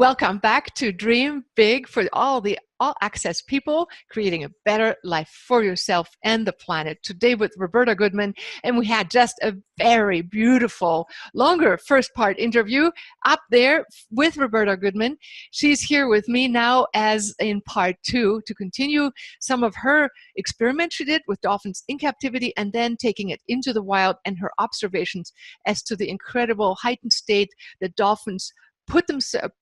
Welcome back to Dream Big for all access people, creating a better life for yourself and the planet. Today with Roberta Goodman, and we had just a very beautiful, longer first part interview up there with Roberta Goodman. She's here with me now as in part 2 to continue some of her experiments she did with dolphins in captivity and then taking it into the wild and her observations as to the incredible heightened state that dolphins put themselves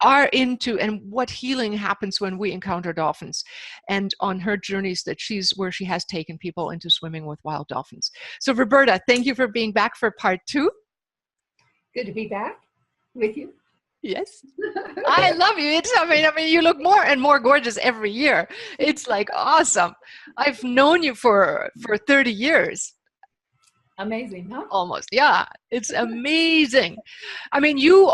are into and what healing happens when we encounter dolphins, and on her journeys that where she has taken people into swimming with wild dolphins. So Roberta, thank you for being back for part 2. Good to be back with you. Yes. I love you. I mean, you look more and more gorgeous every year. It's like awesome. I've known you for 30 years. Amazing, huh? Almost, yeah. It's amazing. I mean, you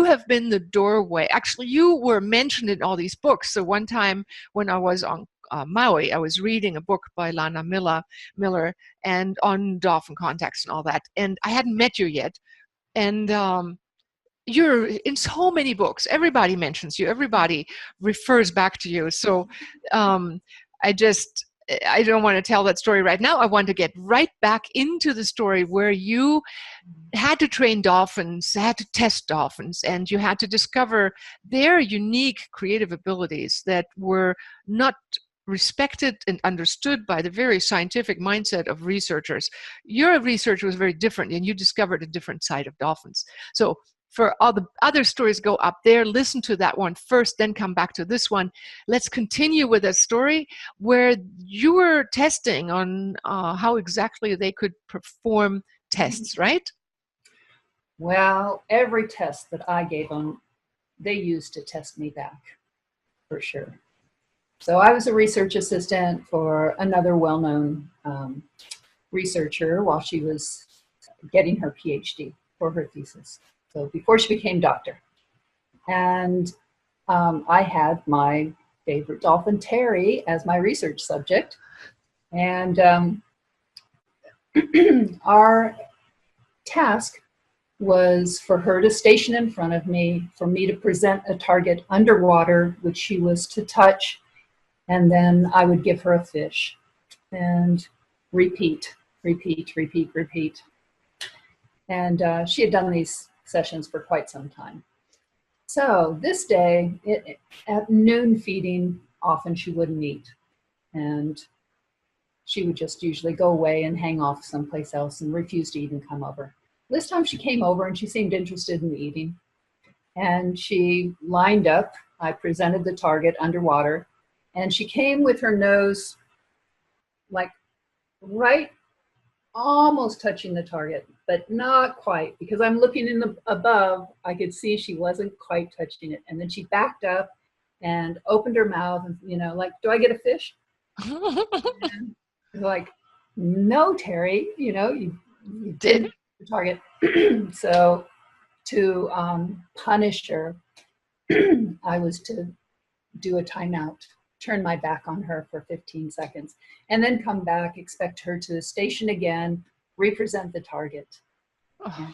have been the doorway. Actually, you were mentioned in all these books. So one time when I was on Maui, I was reading a book by Ilona Miller and on dolphin context and all that. And I hadn't met you yet. And you're in so many books. Everybody mentions you. Everybody refers back to you. So I don't want to tell that story right now. I want to get right back into the story where you had to train dolphins, had to test dolphins, and you had to discover their unique creative abilities that were not respected and understood by the very scientific mindset of researchers. Your research was very different, and you discovered a different side of dolphins. So for all the other stories, go up there, listen to that one first, then come back to this one. Let's continue with a story where you were testing on how exactly they could perform tests, right? Well, every test that I gave them, they used to test me back, for sure. So I was a research assistant for another well-known researcher while she was getting her PhD for her thesis. So before she became doctor. And I had my favorite dolphin, Terry, as my research subject. And our task was for her to station in front of me, for me to present a target underwater, which she was to touch, and then I would give her a fish. And repeat, repeat, repeat, repeat. And she had done these sessions for quite some time. So this day, at noon feeding, often she wouldn't eat. And she would just usually go away and hang off someplace else and refuse to even come over. This time she came over and she seemed interested in eating. And she lined up. I presented the target underwater. And she came with her nose like right almost touching the target, but not quite, because I'm looking in above, I could see she wasn't quite touching it. And then she backed up and opened her mouth and, like, do I get a fish? And like, no, Terry, you did the target. So to punish her, I was to do a timeout, turn my back on her for 15 seconds, and then come back, expect her to station again, represent the target. Oh.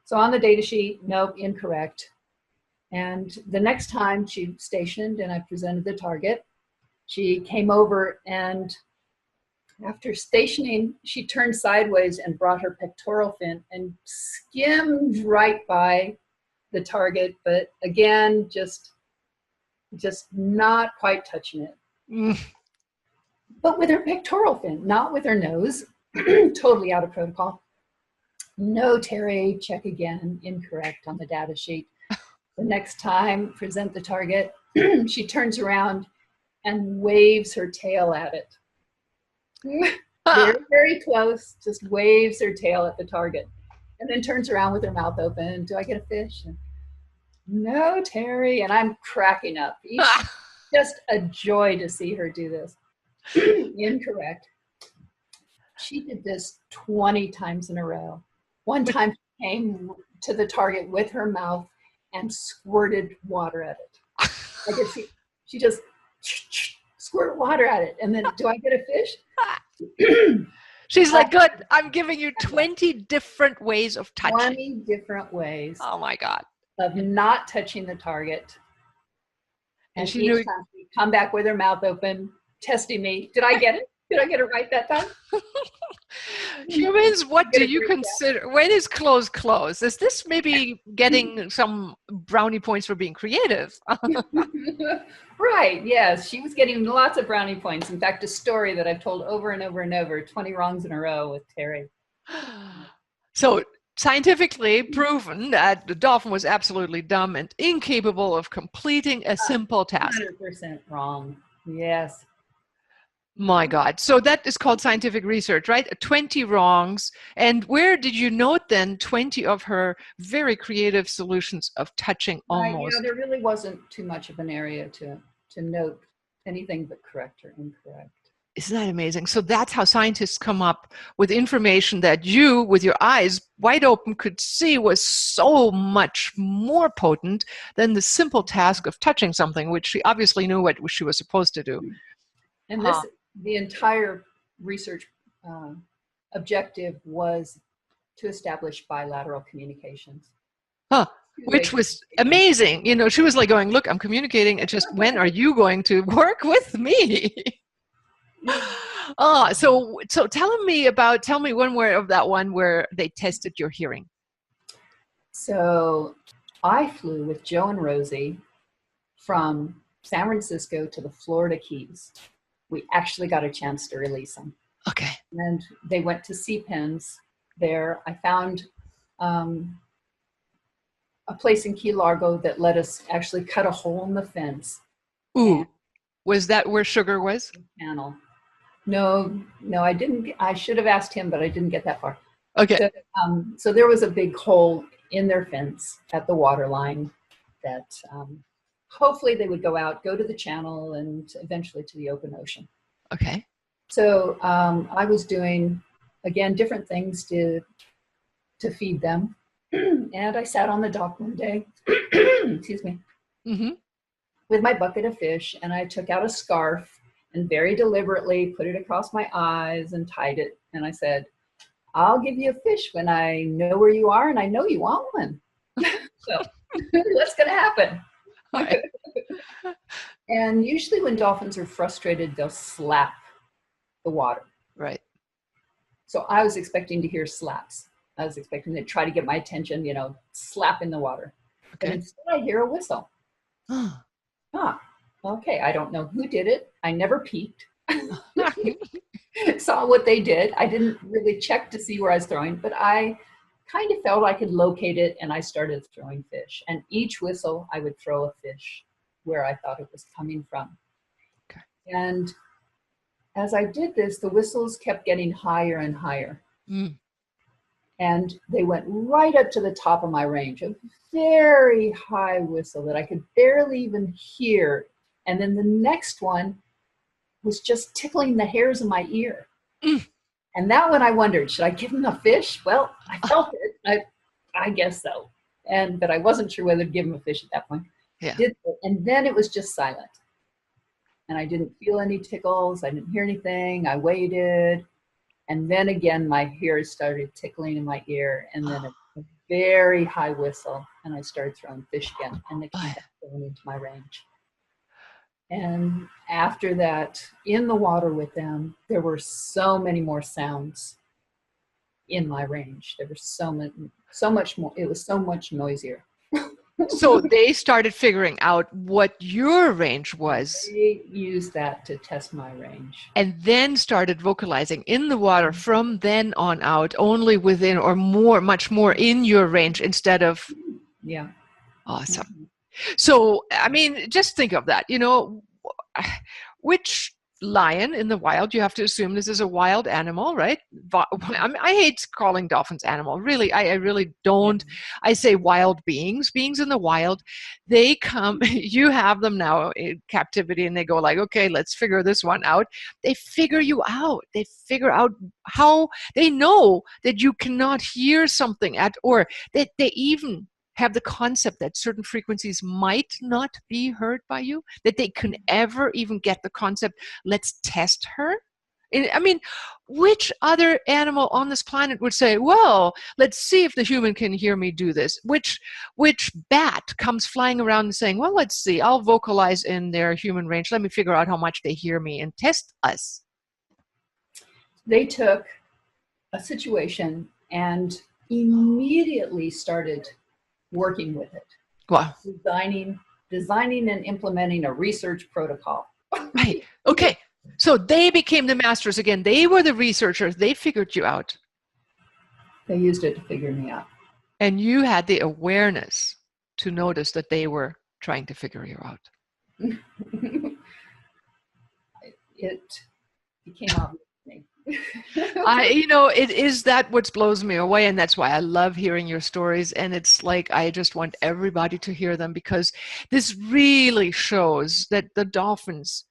So on the data sheet, nope, incorrect. And the next time she stationed and I presented the target, she came over, and after stationing, she turned sideways and brought her pectoral fin and skimmed right by the target, but again, just not quite touching it. But with her pectoral fin, not with her nose. Totally out of protocol. No, Terry, check again. Incorrect on the data sheet. The next time, present the target. She turns around and waves her tail at it. Very, very close, just waves her tail at the target. And then turns around with her mouth open. Do I get a fish? And, no, Terry. And I'm cracking up. Just a joy to see her do this. Incorrect. She did this 20 times in a row. One time she came to the target with her mouth and squirted water at it. I could see she just squirt water at it. And then, do I get a fish? She's like, good, I'm giving you 20 different ways of touching. 20 different ways. Oh my God. of not touching the target. And And she each knew. time she'd come back with her mouth open, testing me. Did I get it? Did I get it right that time? Humans, what Get do a you great consider? When is close? Is this maybe getting some brownie points for being creative? Right, yes. She was getting lots of brownie points. In fact, a story that I've told over and over and over, 20 wrongs in a row with Terry. So, scientifically proven that the dolphin was absolutely dumb and incapable of completing a simple task. 100% wrong. Yes. My God. So that is called scientific research, right? 20 wrongs. And where did you note then 20 of her very creative solutions of touching Right, yeah, almost? there really wasn't too much of an area to note anything but correct or incorrect. Isn't that amazing? So that's how scientists come up with information that you, with your eyes wide open, could see was so much more potent than the simple task of touching something, which she obviously knew what she was supposed to do. And Huh. the entire research objective was to establish bilateral communications. Huh. Two-way Which was communication. amazing. You know, she was like going, look, I'm communicating. It's just, when are you going to work with me? So tell me one word of that one where they tested your hearing. So I flew with Joe and Rosie from San Francisco to the Florida Keys. We actually got a chance to release them. Okay. And they went to sea pens there. I found a place in Key Largo that let us actually cut a hole in the fence. Ooh, was that where Sugar was? Panel. No, I didn't. I should have asked him, but I didn't get that far. Okay. So there was a big hole in their fence at the water line that hopefully they would go out, go to the channel, and eventually to the open ocean. Okay. So I was doing, again, different things to feed them. And I sat on the dock one day, excuse me, with my bucket of fish, and I took out a scarf and very deliberately put it across my eyes and tied it. And I said, I'll give you a fish when I know where you are and I know you want one. So what's going to happen? Right. And usually when dolphins are frustrated, they'll slap the water. Right. So I was expecting to hear slaps. I was expecting to try to get my attention, slap in the water. Okay. But instead I hear a whistle. Okay, I don't know who did it. I never peeked. Saw what they did. I didn't really check to see where I was throwing, but I kind of felt I could locate it, and I started throwing fish. And each whistle, I would throw a fish where I thought it was coming from. Okay. And as I did this, the whistles kept getting higher and higher. And they went right up to the top of my range, a very high whistle that I could barely even hear. And then the next one was just tickling the hairs of my ear. And that one I wondered, should I give him a fish? Well, I felt it. I guess so. But I wasn't sure whether to give him a fish at that point. Yeah. And then it was just silent. And I didn't feel any tickles. I didn't hear anything. I waited. And then again, my ears started tickling in my ear. And then a very high whistle. And I started throwing fish again. And they came back going into my range. And after that, in the water with them, there were so many more sounds in my range. There were so much more. It was so much noisier. So they started figuring out what your range was. They used that to test my range. And then started vocalizing in the water from then on out, only within or much more in your range instead of. Yeah. Awesome. So, I mean, just think of that, which lion in the wild, you have to assume this is a wild animal, right? I hate calling dolphins animal. Really, I really don't. I say wild beings in the wild. They come, you have them now in captivity and they go like, okay, let's figure this one out. They figure you out. They figure out how they know that you cannot hear something or that they even have the concept that certain frequencies might not be heard by you, that they can ever even get the concept, let's test her. I mean, which other animal on this planet would say, well, let's see if the human can hear me do this? Which bat comes flying around and saying, well, let's see, I'll vocalize in their human range. Let me figure out how much they hear me and test us. They took a situation and immediately started working with it. Wow. Designing and implementing a research protocol. Right. Okay. So they became the masters again. They were the researchers. They figured you out. They used it to figure me out. And you had the awareness to notice that they were trying to figure you out. It became obvious to me. It is that what blows me away, and that's why I love hearing your stories. And it's like I just want everybody to hear them, because this really shows that the dolphins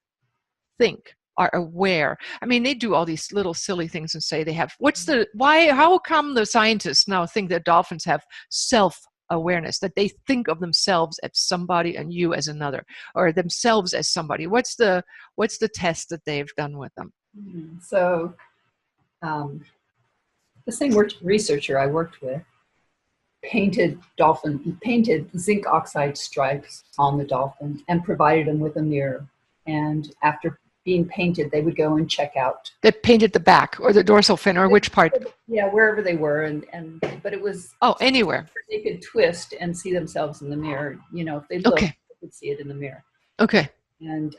are aware. I mean, they do all these little silly things and say they have. How come the scientists now think that dolphins have self-awareness, that they think of themselves as somebody and you as another, or themselves as somebody? What's the test that they've done with them? So the same researcher I worked with painted zinc oxide stripes on the dolphin and provided them with a mirror. And after being painted, they would go and check out. They painted the back or the dorsal fin, or which part? Yeah, wherever they were, but it was anywhere they could twist and see themselves in the mirror. If they looked, they could see it in the mirror. Okay. And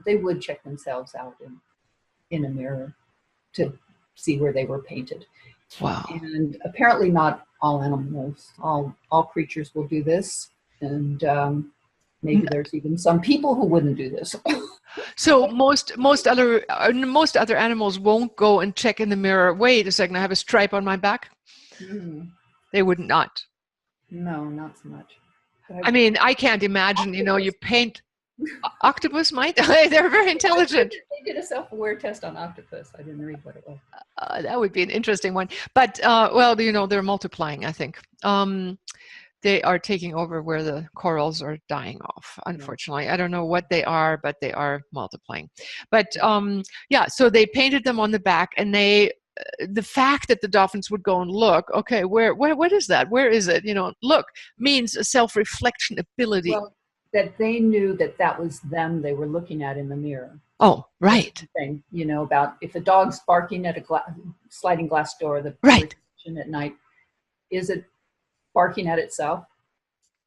they would check themselves out in a mirror to see where they were painted. Wow. And apparently not all animals, all creatures will do this. And maybe there's even some people who wouldn't do this. So most other animals won't go and check in the mirror. Wait a second, I have a stripe on my back. They would not. No, not so much. I mean, I can't imagine. You paint. Octopus might. They're very intelligent. They did a self-aware test on octopus. I didn't read what it was. That would be an interesting one. But they're multiplying, I think. They are taking over where the corals are dying off, unfortunately. I don't know what they are, but they are multiplying. But so they painted them on the back, and the fact that the dolphins would go and look, okay, what is that? Where is it? Look means a self-reflection ability. Well, that they knew that was them they were looking at in the mirror. Oh, right. Thing, about if a dog's barking at a sliding glass door, right at night, is it barking at itself?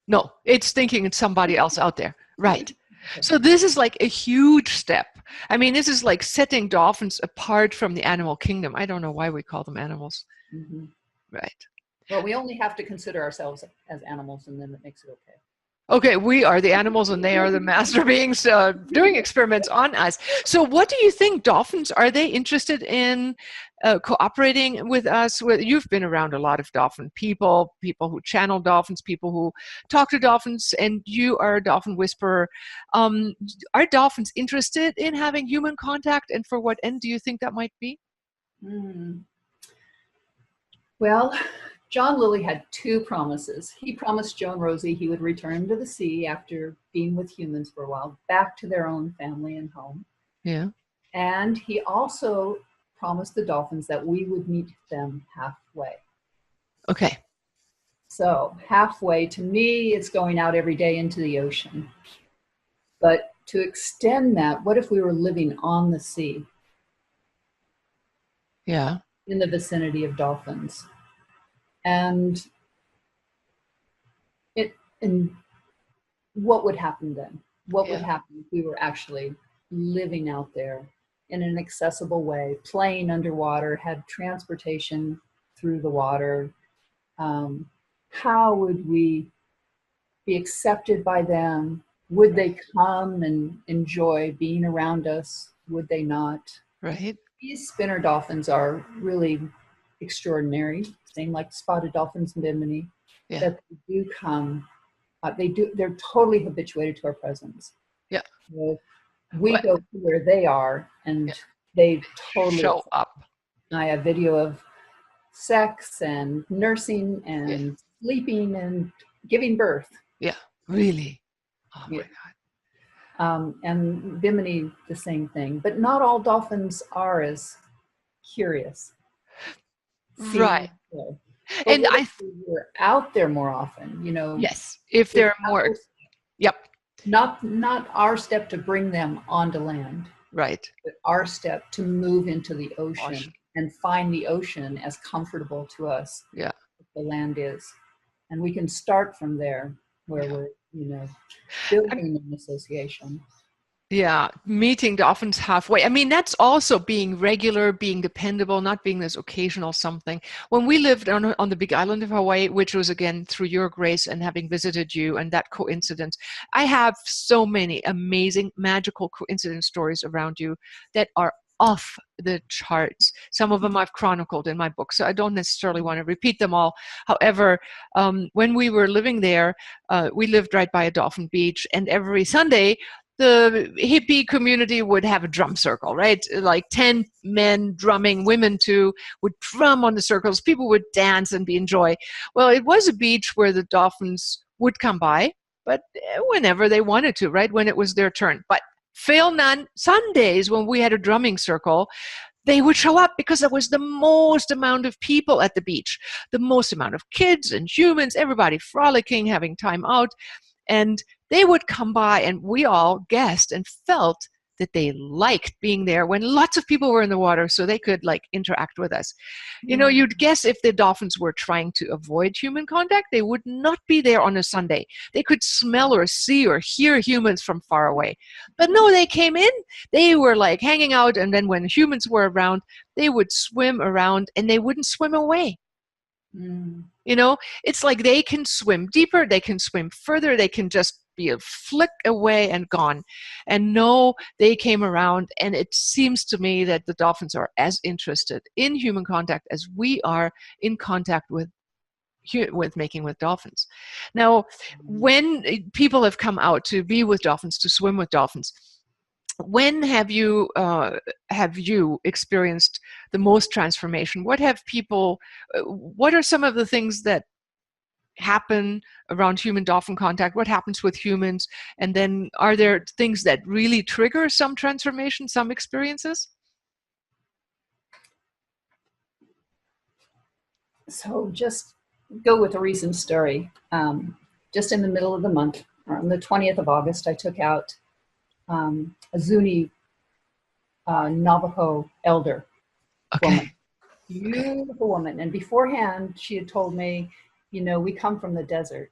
No, it's thinking it's somebody else out there. Right. Okay. So this is like a huge step. I mean, this is like setting dolphins apart from the animal kingdom. I don't know why we call them animals. Mm-hmm. Right. Well, we only have to consider ourselves as animals, and then it makes it okay. Okay, we are the animals and they are the master beings doing experiments on us. So what do you think, dolphins, are they interested in cooperating with us? You've been around a lot of dolphin people who channel dolphins, people who talk to dolphins, and you are a dolphin whisperer. Are dolphins interested in having human contact, and for what end do you think that might be? Well, John Lilly had two promises. He promised Joe and Rosie he would return to the sea after being with humans for a while, back to their own family and home. Yeah. And he also promised the dolphins that we would meet them halfway. Okay. So halfway, to me, it's going out every day into the ocean. But to extend that, what if we were living on the sea? Yeah. In the vicinity of dolphins. And what would happen then? What would happen if we were actually living out there in an accessible way, playing underwater, had transportation through the water? How would we be accepted by them? Would they come and enjoy being around us? Would they not? Right. These spinner dolphins are really extraordinary, same like spotted dolphins in Bimini, that they do come. They're totally habituated to our presence. Yeah. So we go to where they are, and they totally show up. I have video of sex and nursing and sleeping and giving birth. Yeah, really. Oh my God. And Bimini, the same thing. But not all dolphins are as curious. Right. Seeing more. But And what if we were out there more often? yes, if it's they're more, yep, not our step to bring them onto land, right. but our step to move into the Gosh, ocean and find the ocean as comfortable to us yeah, as the land is. And we can start from there where yeah. we're, I'm, building an association. yeah, meeting dolphins halfway. I mean, that's also being regular, being dependable, not being this occasional something. When we lived on the big island of Hawaii, which was again through your grace and having visited you and that coincidence, I have so many amazing, magical coincidence stories around you that are off the charts. Some of them I've chronicled in my book, so I don't necessarily want to repeat them all. However, when we were living there, we lived right by a dolphin beach, and every Sunday, the hippie community would have a drum circle, right? Like 10 men drumming, women too, would drum on the circles. People would dance and be enjoy. Well, it was a beach where the dolphins would come by, but whenever they wanted to, right? When it was their turn. But fail none, Sundays when we had a drumming circle, they would show up because there was the most amount of people at the beach, the most amount of kids and humans, everybody frolicking, having time out. And they would come by, and we all guessed and felt that they liked being there when lots of people were in the water so they could like interact with us. You'd guess if the dolphins were trying to avoid human contact, they would not be there on a Sunday. They could smell or see or hear humans from far away. But no, they came in, they were like hanging out, and then when humans were around, they would swim around and they wouldn't swim away. Mm. It's like they can swim deeper, they can swim further, they can just be a flick away and gone. And no, they came around, and it seems to me that the dolphins are as interested in human contact as we are in contact with making with dolphins. Now, when people have come out to be with dolphins, to swim with dolphins, when have you experienced the most transformation? What are some of the things that happen around human dolphin contact? What happens with humans? And then are there things that really trigger some transformation, some experiences? So just go with a recent story. Just in the middle of the month, on the 20th of August, I took out a Zuni Navajo elder woman. Beautiful woman. And beforehand, she had told me, we come from the desert.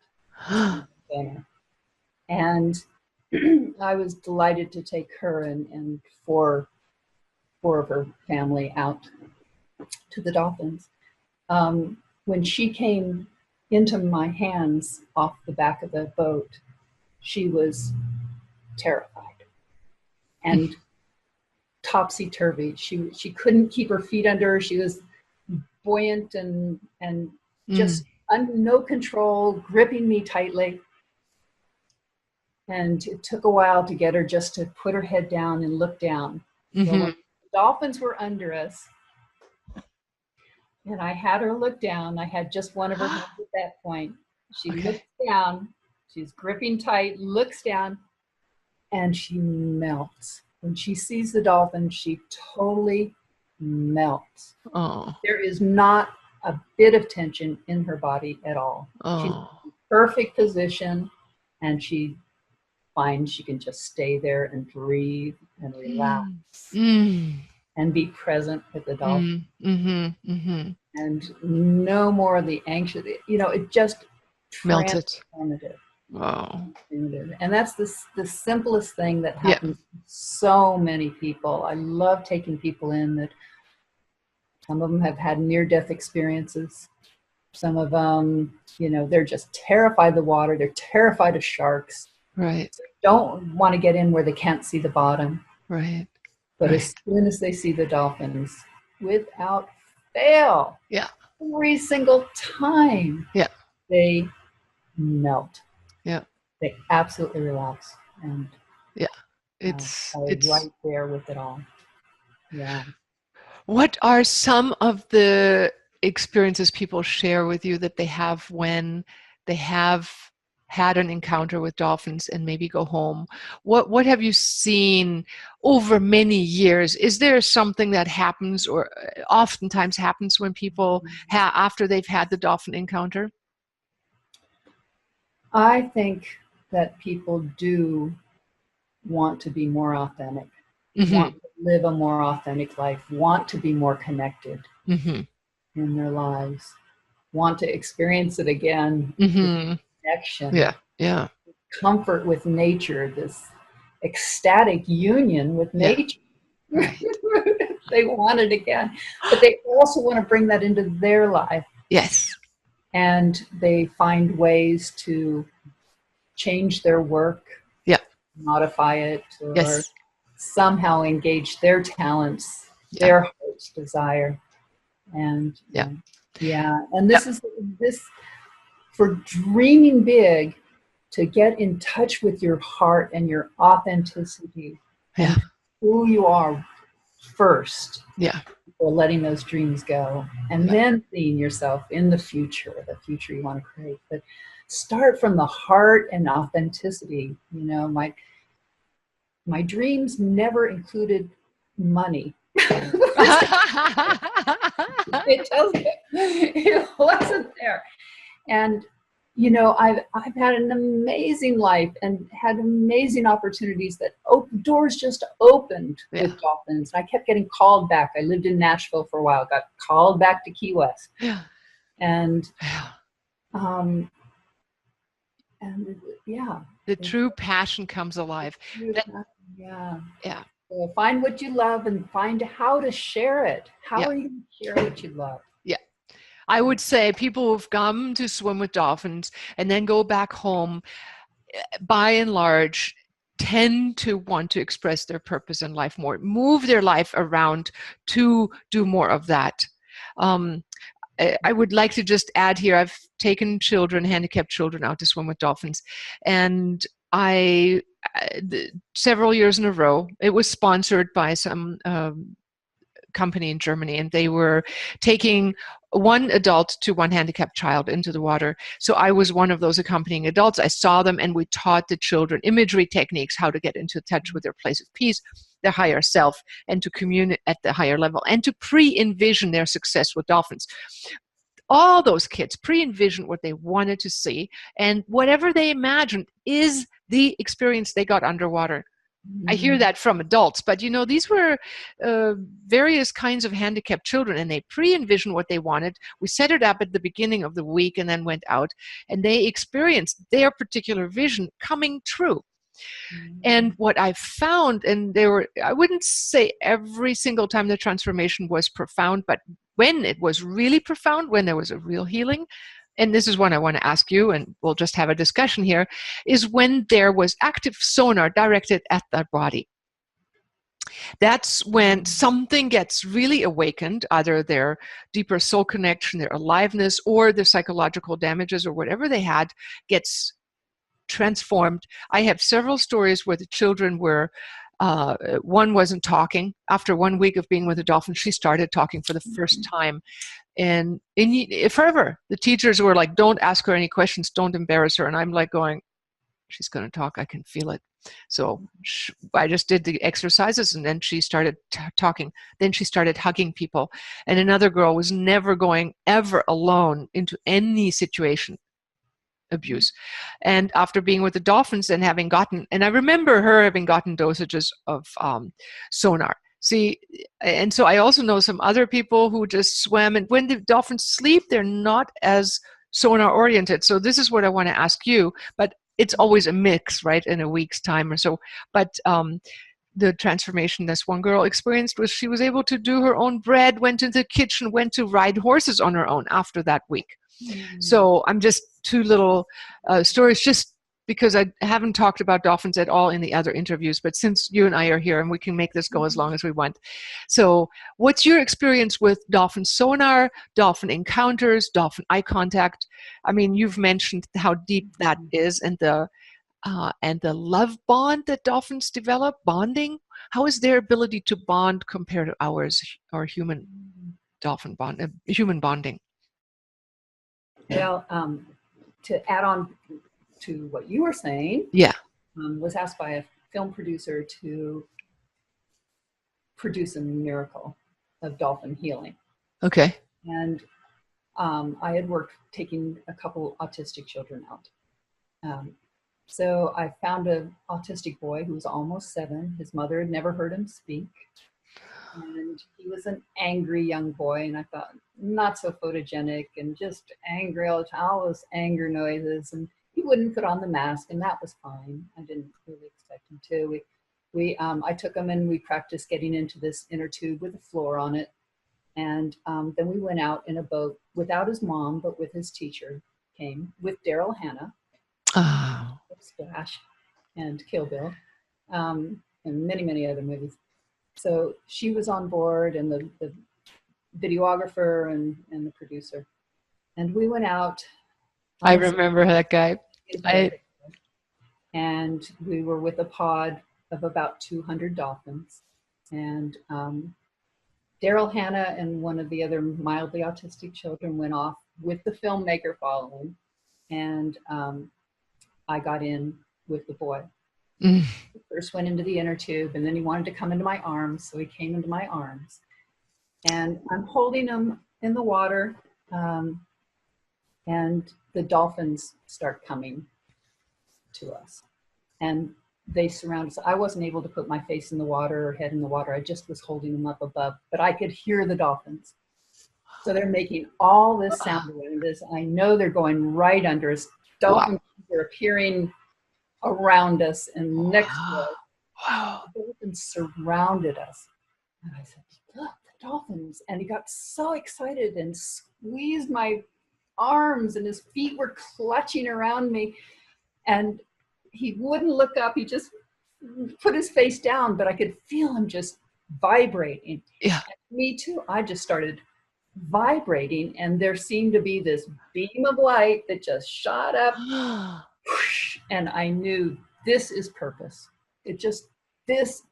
And I was delighted to take her and four of her family out to the dolphins. When she came into my hands off the back of the boat, she was terrified and topsy-turvy. She couldn't keep her feet under her. She was buoyant and just no control, gripping me tightly. And it took a while to get her just to put her head down and look down. So when the dolphins were under us, and I had her look down, I had just one of her hands at that point. She looks down, she's gripping tight, looks down, and she melts. When she sees the dolphin, she totally melts. Oh. There is not a bit of tension in her body at all. Oh. She's in perfect position, and she finds she can just stay there and breathe and relax and be present with the dolphin. And no more of the anxious, it just melted. Transformative. Wow. And that's the simplest thing that happens to so many people. I love taking people in that some of them have had near-death experiences. Some of them, they're just terrified of the water. They're terrified of sharks. Right. They don't want to get in where they can't see the bottom. Right. But as soon as they see the dolphins, without fail, every single time, they melt. Yeah. They absolutely relax. And it's right there with it all. Yeah. What are some of the experiences people share with you that they have when they have had an encounter with dolphins and maybe go home, what have you seen over many years? Is there something that happens, or oftentimes happens, when people after they've had the dolphin encounter? I think that people do want to be more authentic, want to live a more authentic life, want to be more connected in their lives, want to experience it again, connection, Yeah, yeah, comfort with nature, this ecstatic union with yeah. nature. Right. They want it again, but they also want to bring that into their life. Yes. And they find ways to change their work, Yeah. modify it, or Yes. somehow engage their talents, Yeah. their heart's desire. And Yeah. And this is this for dreaming big, to get in touch with your heart and your authenticity and who you are first. Yeah. Before letting those dreams go, and then seeing yourself in the future you want to create. But start from the heart and authenticity. You know, my dreams never included money. It tells you it wasn't there. And you know, I've had an amazing life and had amazing opportunities that doors just opened with dolphins. And I kept getting called back. I lived in Nashville for a while, got called back to Key West. And the true passion comes alive. So find what you love and find how to share it. How are you going to share what you love? Yeah. I would say people who've come to swim with dolphins and then go back home, by and large, tend to want to express their purpose in life more, move their life around to do more of that. I would like to just add here, I've taken children, handicapped children, out to swim with dolphins, and several years in a row, it was sponsored by some company in Germany, and they were taking one adult to one handicapped child into the water. So I was one of those accompanying adults. I saw them, and we taught the children imagery techniques, how to get into touch with their place of peace, their higher self, and to commune at the higher level, and to pre-envision their success with dolphins. All those kids pre-envisioned what they wanted to see, and whatever they imagined is the experience they got underwater. I hear that from adults, but you know, these were various kinds of handicapped children, and they pre-envisioned what they wanted. We set it up at the beginning of the week and then went out, and they experienced their particular vision coming true. And what I found, and I wouldn't say every single time the transformation was profound, but when it was really profound, when there was a real healing, and this is one I want to ask you, and we'll just have a discussion here, is when there was active sonar directed at that body. That's when something gets really awakened, either their deeper soul connection, their aliveness, or their psychological damages, or whatever they had gets transformed. I have several stories where the children were, one wasn't talking. After 1 week of being with a dolphin, she started talking for the first time. And forever, the teachers were like, don't ask her any questions, don't embarrass her. And I'm like going, she's going to talk, I can feel it. So I just did the exercises, and then she started talking. Then she started hugging people. And another girl was never going ever alone into any situation, abuse. And after being with the dolphins and having gotten, and I remember her having gotten dosages of sonar. See, and so I also know some other people who just swam, and when the dolphins sleep, they're not as sonar oriented. So this is what I want to ask you, but it's always a mix, right, in a week's time or so. But the transformation this one girl experienced was she was able to do her own bread, went into the kitchen, went to ride horses on her own after that week. So I'm just two little stories, just because I haven't talked about dolphins at all in the other interviews, but since you and I are here, and we can make this go as long as we want. So what's your experience with dolphin sonar, dolphin encounters, dolphin eye contact? I mean, you've mentioned how deep that is, and the love bond that dolphins develop, bonding. How is their ability to bond compared to ours, or human dolphin bond, human bonding? Well, to add on to what you were saying, Yeah. was asked by a film producer to produce a miracle of dolphin healing. Okay. And I had worked taking a couple autistic children out. So I found an autistic boy who was almost 7. His mother had never heard him speak. And he was an angry young boy. And I thought, not so photogenic and just angry all the time, all those anger noises. And he wouldn't put on the mask, and that was fine. I didn't really expect him to. I took him and we practiced getting into this inner tube with a floor on it. And then we went out in a boat without his mom, but with his teacher, came with Daryl Hannah, Oh. Splash, and Kill Bill, and many, many other movies. So she was on board, and the videographer and the producer. And we went out. I remember that guy. And we were with a pod of about 200 dolphins. And Daryl Hannah and one of the other mildly autistic children went off with the filmmaker following. And I got in with the boy. He first went into the inner tube, and then he wanted to come into my arms. So he came into my arms. And I'm holding him in the water. And the dolphins start coming to us. And they surround us. I wasn't able to put my face in the water or head in the water. I just was holding them up above, but I could hear the dolphins. So they're making all this sound around us. I know they're going right under us. Dolphins are appearing around us and next to us. Wow. The dolphins surrounded us. And I said, look, the dolphins. And he got so excited and squeezed my arms, and his feet were clutching around me. And he wouldn't look up. He just put his face down, but I could feel him just vibrating. Yeah. And me too. I just started vibrating, and there seemed to be this beam of light that just shot up. And I knew this is purpose. It just, this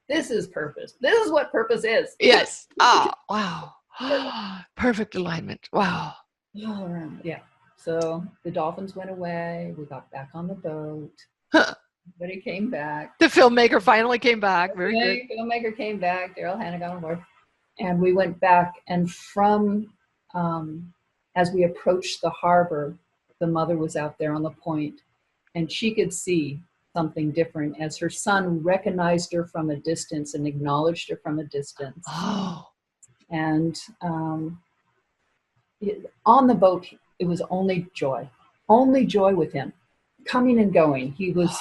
is purpose. This is what purpose is. Yes. Oh, wow. Perfect alignment. Wow. Yeah. So the dolphins went away. We got back on the boat. But he came back. The filmmaker finally came back. Very good. The filmmaker came back. Daryl Hannah got on board. And we went back. And from, as we approached the harbor, the mother was out there on the point. And she could see something different as her son recognized her from a distance and acknowledged her from a distance. Oh. And on the boat, it was only joy with him, coming and going. He was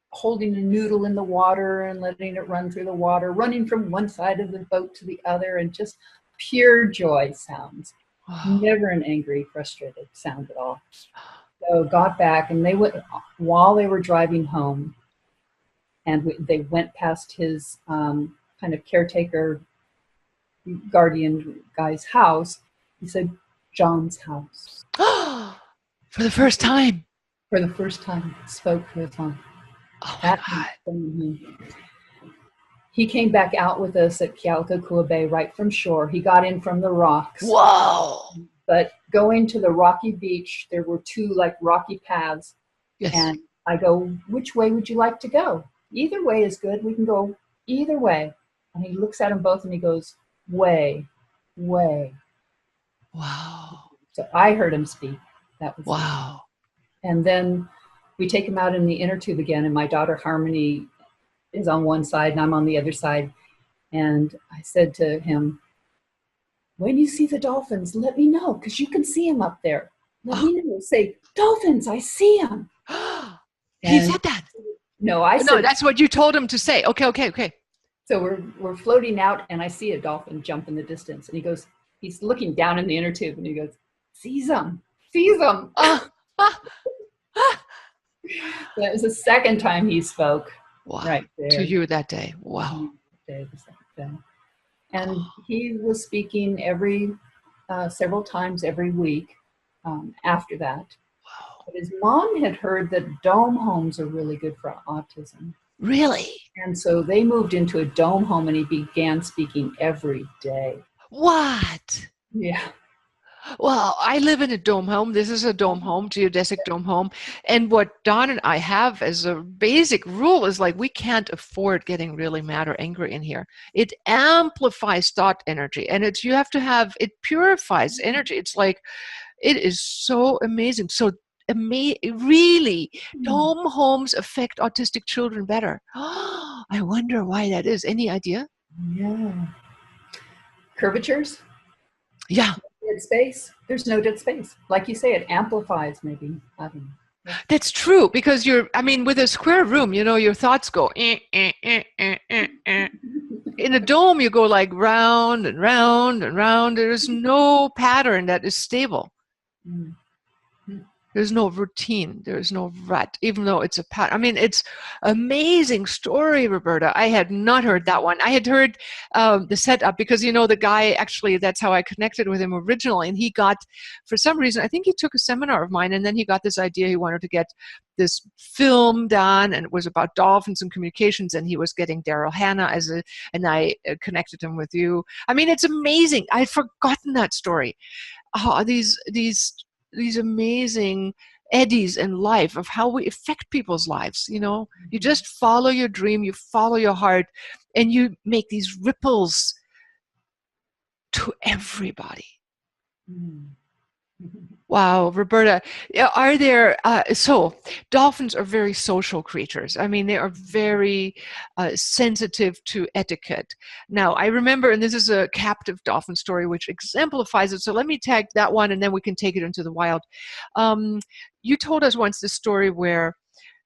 holding a noodle in the water and letting it run through the water, running from one side of the boat to the other, and just pure joy sounds. Wow. Never an angry, frustrated sound at all. So got back, and they went while they were driving home, and they went past his kind of caretaker, guardian guy's house. He said, John's house. For the first time. For the first time, spoke for the time. Oh my God. He came back out with us at Kealakekua Bay right from shore. He got in from the rocks. Whoa. But going to the rocky beach, there were 2 like rocky paths. Yes. And I go, which way would you like to go? Either way is good. We can go either way. And he looks at them both and he goes, way. Wow. So I heard him speak. That was wow. It. And then we take him out in the inner tube again, and my daughter Harmony is on one side and I'm on the other side. And I said to him, when you see the dolphins, let me know, because you can see them up there. Let me know. Say, dolphins, I see them. He said that. No, I said. No, that's what you told him to say. Okay. So we're floating out, and I see a dolphin jump in the distance. And he goes, he's looking down in the inner tube, and he goes, sees them. That was the second time he spoke. Wow. Right there. To you that day. Wow. And he was speaking several times every week after that. Wow. But his mom had heard that dome homes are really good for autism. Really? And so they moved into a dome home, and he began speaking every day. What? Yeah. Well, I live in a dome home. This is a dome home, geodesic dome home. And what Don and I have as a basic rule is like we can't afford getting really mad or angry in here. It amplifies thought energy, and it's you have to have it purifies energy. It's like it is so amazing. So really, Hmm. dome homes affect autistic children better. I wonder why that is. Any idea? Yeah. Curvatures, Yeah. dead space. There's no dead space. Like you say, it amplifies maybe. I don't know. Yeah. That's true because I mean, with a square room, your thoughts go, eh. In a dome, you go like round and round and round. There's no pattern that is stable. Mm. There's no routine. There's no rut, even though it's a pattern. I mean, it's amazing story, Roberta. I had not heard that one. I had heard the setup because, the guy, actually, that's how I connected with him originally. And he got, for some reason, I think he took a seminar of mine, and then he got this idea. He wanted to get this film done, and it was about dolphins and communications, and he was getting Daryl Hannah and I connected him with you. I mean, it's amazing. I'd forgotten that story. Oh, these amazing eddies in life of how we affect people's lives. You just follow your dream, you follow your heart, and you make these ripples to everybody. Mm. Wow, Roberta, are there, so dolphins are very social creatures. I mean, they are very sensitive to etiquette. Now, I remember, and this is a captive dolphin story which exemplifies it, so let me tag that one and then we can take it into the wild. You told us once this story where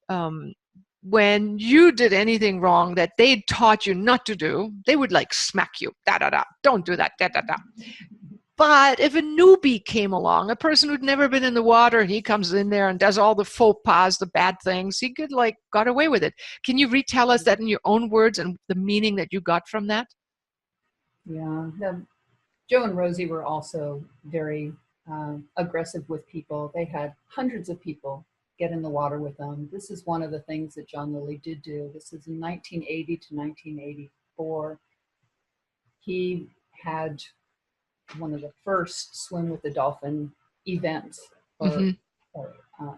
um, when you did anything wrong that they taught you not to do, they would like smack you, da da da, don't do that, da da da. But if a newbie came along, a person who'd never been in the water, and he comes in there and does all the faux pas, the bad things, he could got away with it. Can you retell us that in your own words and the meaning that you got from that? Yeah. Joe and Rosie were also very aggressive with people. They had hundreds of people get in the water with them. This is one of the things that John Lilly did do. This is in 1980 to 1984. He had one of the first swim with the dolphin events or, Mm-hmm. or, uh,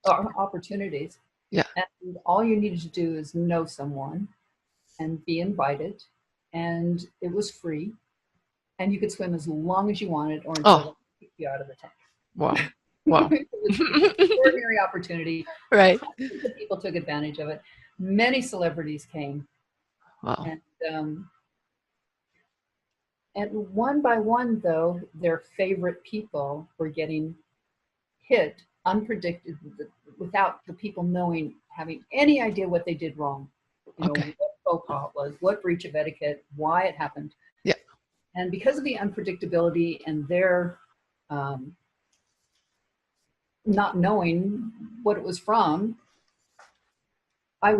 or opportunities. Yeah. And all you needed to do is know someone and be invited. And it was free. And you could swim as long as you wanted or until Oh, they kicked you out of the tank. wow. Wow. It was an extraordinary opportunity. Right. Hundreds of people took advantage of it. Many celebrities came. Wow. And one by one, though, their favorite people were getting hit unpredicted without the people knowing, having any idea what they did wrong. Okay. What faux pas it was, what breach of etiquette, why it happened. Yeah. And because of the unpredictability and their not knowing what it was from, I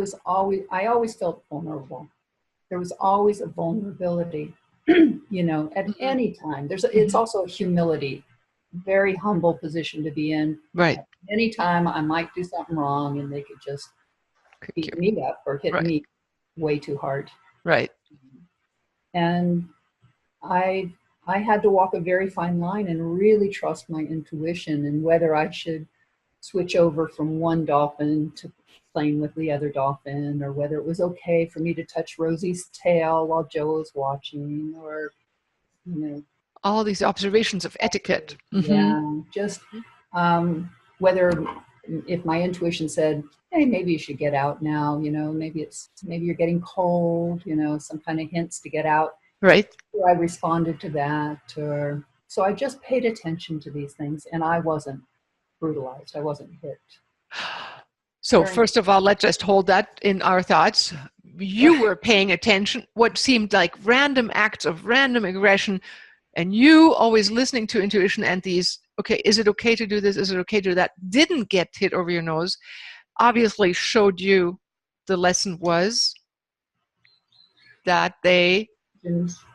always felt vulnerable. There was always a vulnerability, at Mm-hmm. any time. It's also a humility, very humble position to be in. Right. At any time I might do something wrong and they could just beat me up or hit Right. me way too hard. Right. And I had to walk a very fine line and really trust my intuition and whether I should switch over from one dolphin to playing with the other dolphin, or whether it was okay for me to touch Rosie's tail while Joe was watching, or All these observations of etiquette. Mm-hmm. yeah, just whether if my intuition said, hey, maybe you should get out now, maybe you're getting cold, some kind of hints to get out. Right. I responded to that, so I just paid attention to these things, and I wasn't brutalized. I wasn't hit. So first of all, let's just hold that in our thoughts. You were paying attention, what seemed like random acts of random aggression, and you always listening to intuition and these, okay, is it okay to do this? Is it okay to do that? Didn't get hit over your nose, obviously showed you the lesson was that they...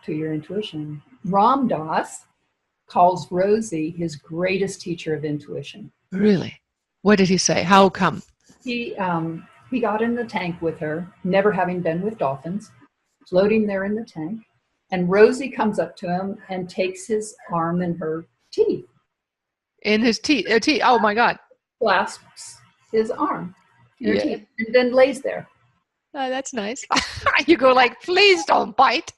To your intuition. Ram Dass calls Rosie his greatest teacher of intuition. Really? What did he say? How come? He got in the tank with her, never having been with dolphins, floating there in the tank. And Rosie comes up to him and takes his arm in her teeth. In his teeth. Oh my God. Clasps his arm in her Yeah. teeth and then lays there. Oh, that's nice. You go like, please don't bite.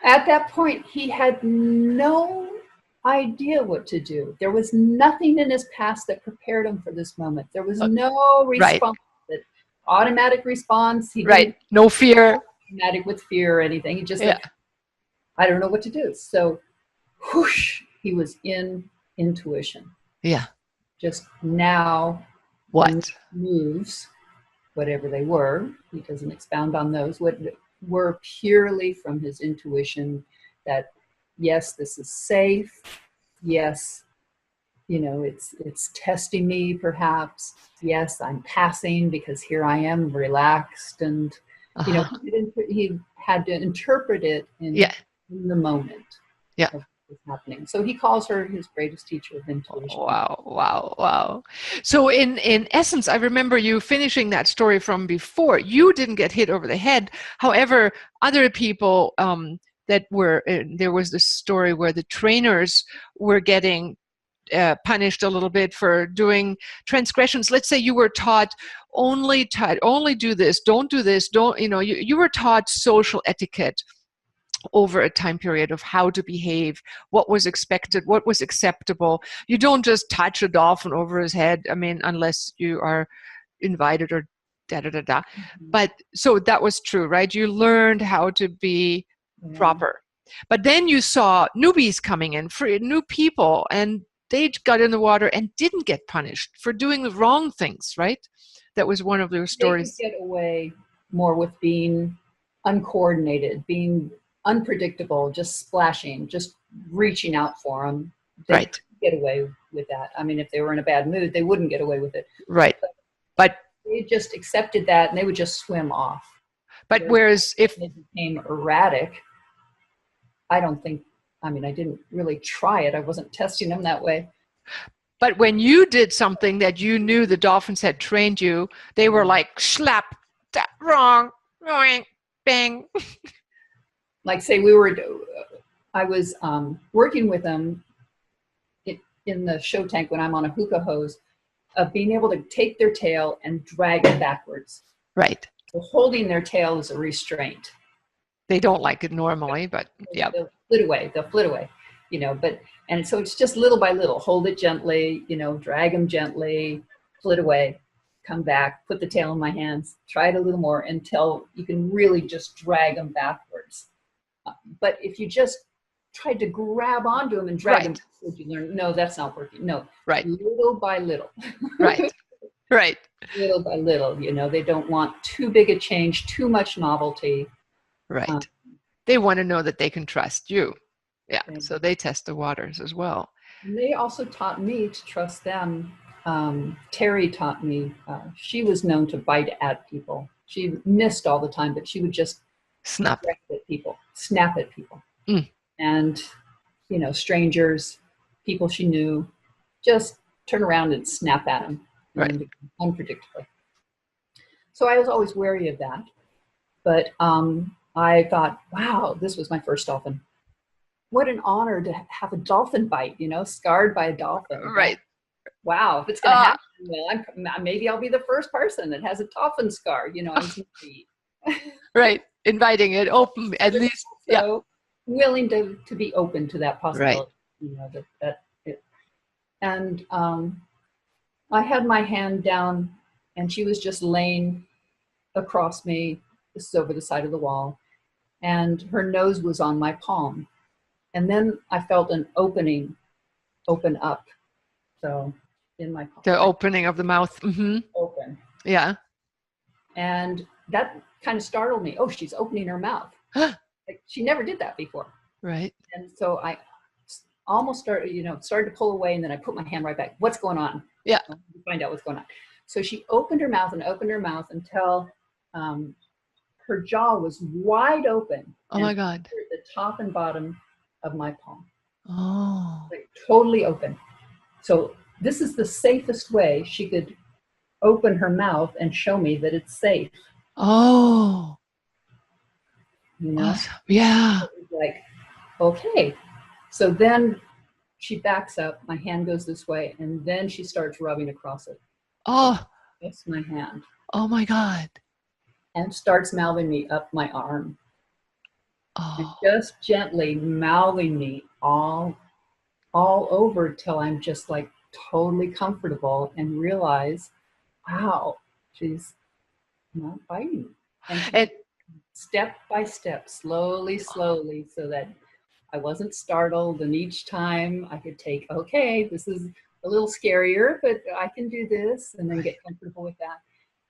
At that point, he had no idea what to do. There was nothing in his past that prepared him for this moment. There was no Right. response, that automatic response. He Right. didn't No fear. automatic with fear or anything. He just Yeah. like, I don't know what to do. So whoosh, he was in intuition. Yeah. Just now, What? moves, whatever they were, he doesn't expound on those, what were purely from his intuition that, yes, this is safe. Yes, it's testing me perhaps. Yes, I'm passing because here I am relaxed. And, he had to interpret it in the moment. Yeah. Of what was happening. So he calls her his greatest teacher of intuition. Wow. So in essence, I remember you finishing that story from before. You didn't get hit over the head. However, other people that were, there was this story where the trainers were getting punished a little bit for doing transgressions. Let's say you were taught only do this, don't do this, don't, you were taught social etiquette over a time period of how to behave, what was expected, what was acceptable. You don't just touch a dolphin over his head, unless you are invited or da-da-da-da. But so that was true, right? You learned how to be proper. But then you saw newbies coming in, new people, and they got in the water and didn't get punished for doing the wrong things, right? That was one of their stories. They could get away more with being uncoordinated, being unpredictable, just splashing, just reaching out for them. They could get away with that. If they were in a bad mood, they wouldn't get away with it. Right. But they just accepted that and they would just swim off. But whereas if they became erratic, I don't think, I didn't really try it. I wasn't testing them that way. But when you did something that you knew the dolphins had trained you, they were like, slap, that wrong, boing, bang. Like say I was working with them in the show tank when I'm on a hookah hose, of being able to take their tail and drag it backwards. Right. So holding their tail is a restraint. They don't like it normally, but yeah. They'll flit away, and so it's just little by little, hold it gently, drag them gently, flit away, come back, put the tail in my hands, try it a little more until you can really just drag them backwards. But if you just tried to grab onto them and drag them, you learn, no, that's not working. No, little by little. Right. Little by little, they don't want too big a change, too much novelty. Right. They want to know that they can trust you. Yeah. So they test the waters as well. And they also taught me to trust them. Terry taught me, she was known to bite at people. She missed all the time, but she would just snap at people. And, strangers, people she knew, just turn around and snap at them. Right. Unpredictably. So I was always wary of that. But I thought, wow, this was my first dolphin. What an honor to have a dolphin bite, scarred by a dolphin. Right. Wow, if it's going to happen, well, maybe I'll be the first person that has a dolphin scar, Right. Inviting it open, at least. So willing to be open to that possibility. Right. And I had my hand down and she was just laying across me. This is over the side of the wall. And her nose was on my palm. And then I felt an opening open up. So in my palm. The opening of the mouth. Mm-hmm. Open. Yeah. And that kind of startled me. Oh, she's opening her mouth. She never did that before. Right. And so I almost started to pull away, and then I put my hand right back. What's going on? Yeah. Find out what's going on. So she opened her mouth until her jaw was wide open. Oh my God. The top and bottom of my palm. Oh. Like totally open. So this is the safest way she could open her mouth and show me that it's safe. Oh. Awesome. Yeah. Like, okay. So then she backs up, my hand goes this way, and then she starts rubbing across it. Oh, That's my hand. oh my God. And starts mouthing me up my arm. And Oh, just gently mouthing me all over till I'm just like totally comfortable and realize, wow, she's not biting. And she and step by step, slowly, so that I wasn't startled. And each time I could take, okay, this is a little scarier, but I can do this, and then get comfortable with that.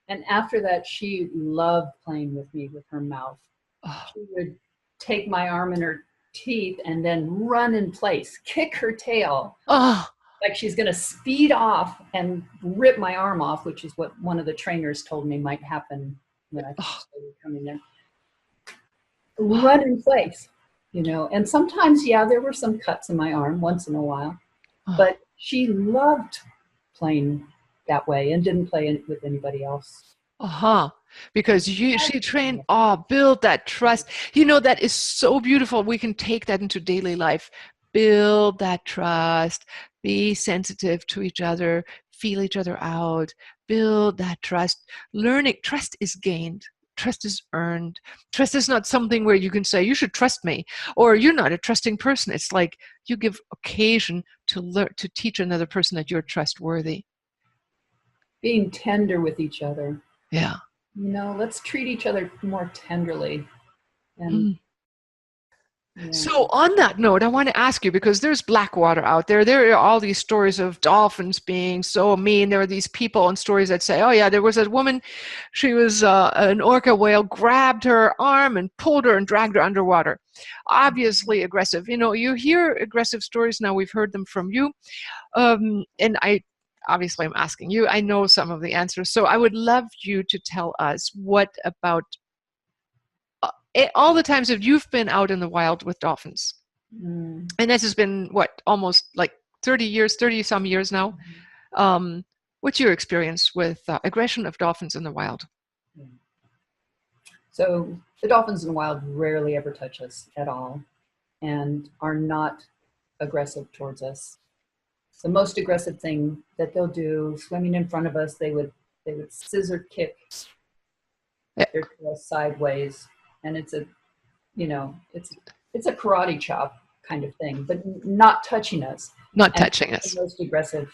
And after that, she loved playing with me with her mouth. oh, She would take my arm in her teeth and then run in place, kick her tail, oh, like she's going to speed off and rip my arm off, which is what one of the trainers told me might happen when I oh, first started coming in. Run in place, you know. And sometimes, yeah, there were some cuts in my arm once in a while, oh. but she loved playing that way and didn't play it with anybody else. Uh-huh. Because she trained, build that trust. You know, that is so beautiful. We can take that into daily life. Build that trust. Be sensitive to each other. Feel each other out. Build that trust. Learning, trust is gained. Trust is earned. Trust is not something where you can say, you should trust me, or you're not a trusting person. It's like you give occasion to learn, to teach another person that you're trustworthy. Being tender with each other. Yeah. You know, let's treat each other more tenderly. And Mm. yeah. So on that note, I want to ask you, because there's black water out there. There are all these stories of dolphins being so mean. There are these people and stories that say, oh yeah, there was a woman, she was an orca whale, grabbed her arm and pulled her and dragged her underwater. Obviously aggressive. You know, you hear aggressive stories now. We've heard them from you. And obviously I'm asking you. I know some of the answers. So I would love you to tell us what about all the times that you've been out in the wild with dolphins, and this has been what, almost like 30 years, 30 some years now. What's your experience with aggression of dolphins in the wild? So the dolphins in the wild rarely ever touch us at all and are not aggressive towards us. The most aggressive thing that they'll do, swimming in front of us, they would scissor kick their tail sideways, and it's a, you know, it's a karate chop kind of thing, but not touching us. Not And touching that's us. the most aggressive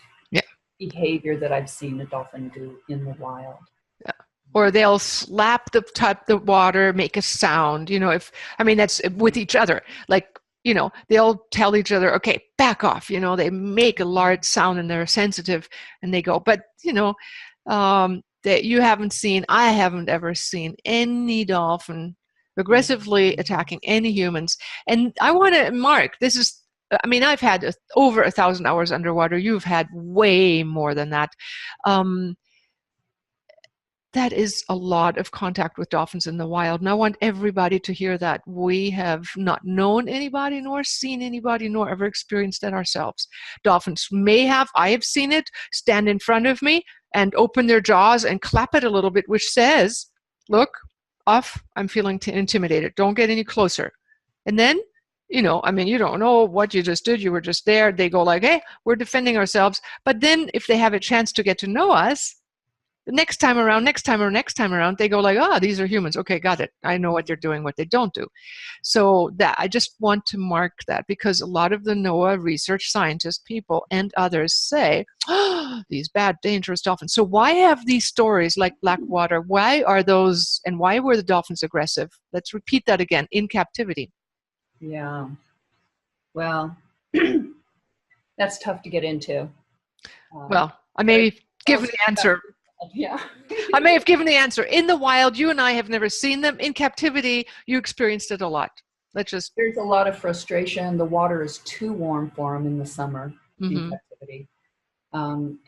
behavior that I've seen a dolphin do in the wild. Yeah. Or they'll slap the water, make a sound. You know, that's with each other. Like, you know, they'll tell each other, okay, back off. You know, they make a large sound and they're sensitive and they go. But, you know, that I haven't ever seen any dolphin aggressively attacking any humans. And I want to mark, I've had over 1,000 hours underwater. You've had way more than that. That is a lot of contact with dolphins in the wild. And I want everybody to hear that. We have not known anybody, nor seen anybody, nor ever experienced it ourselves. Dolphins I have seen it, stand in front of me and open their jaws and clap it a little bit, which says, look, off, I'm feeling intimidated. Don't get any closer. And then, you don't know what you just did. You were just there. They go like, hey, we're defending ourselves. But then if they have a chance to get to know us, the next time around, they go like, these are humans. Okay, got it. I know what they're doing, what they don't do. So that I just want to mark that, because a lot of the NOAA research scientists, people, and others say, these bad, dangerous dolphins. So why have these stories like Blackwater? Why are those, and why were the dolphins aggressive? Let's repeat that again, in captivity. Yeah. Well, that's tough to get into. Well, I may give the answer. Yeah. I may have given the answer. In the wild, you and I have never seen them. In captivity, you experienced it a lot. There's a lot of frustration. The water is too warm for them in the summer in captivity. And